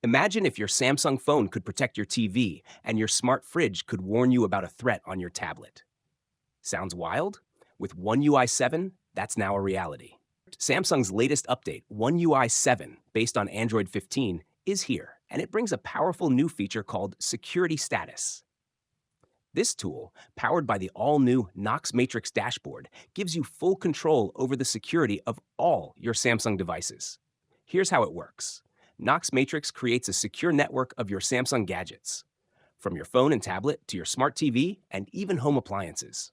Imagine if your Samsung phone could protect your TV and your smart fridge could warn you about a threat on your tablet. Sounds wild? With One UI 7, that's now a reality. Samsung's latest update, One UI 7, based on Android 15, is here, and it brings a powerful new feature called Security Status. This tool, powered by the all-new Knox Matrix dashboard, gives you full control over the security of all your Samsung devices. Here's how it works. Knox Matrix creates a secure network of your Samsung gadgets, from your phone and tablet to your smart TV and even home appliances.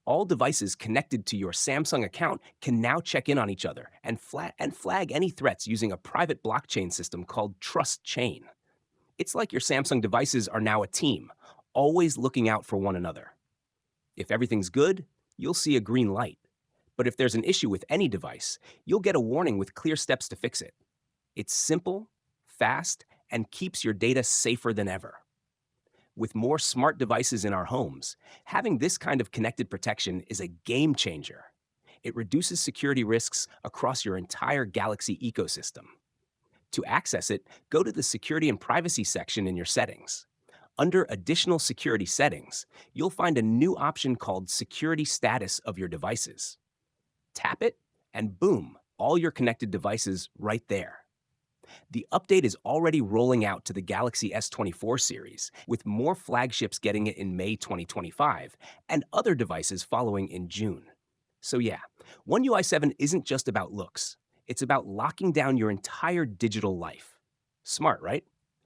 All devices connected to your Samsung account can now check in on each other and flag any threats using a private blockchain system called Trust Chain. It's like your Samsung devices are now a team, always looking out for one another. If everything's good, you'll see a green light. But if there's an issue with any device, you'll get a warning with clear steps to fix it. It's simple, fast, and keeps your data safer than ever. With more smart devices in our homes, having this kind of connected protection is a game changer. It reduces security risks across your entire Galaxy ecosystem. To access it, go to the Security and Privacy section in your settings. Under Additional Security Settings, you'll find a new option called Security Status of your devices. Tap it, and boom, all your connected devices right there. The update is already rolling out to the Galaxy S24 series, with more flagships getting it in May 2025 and other devices following in June. So yeah, One UI 7 isn't just about looks. It's about locking down your entire digital life. Smart, right?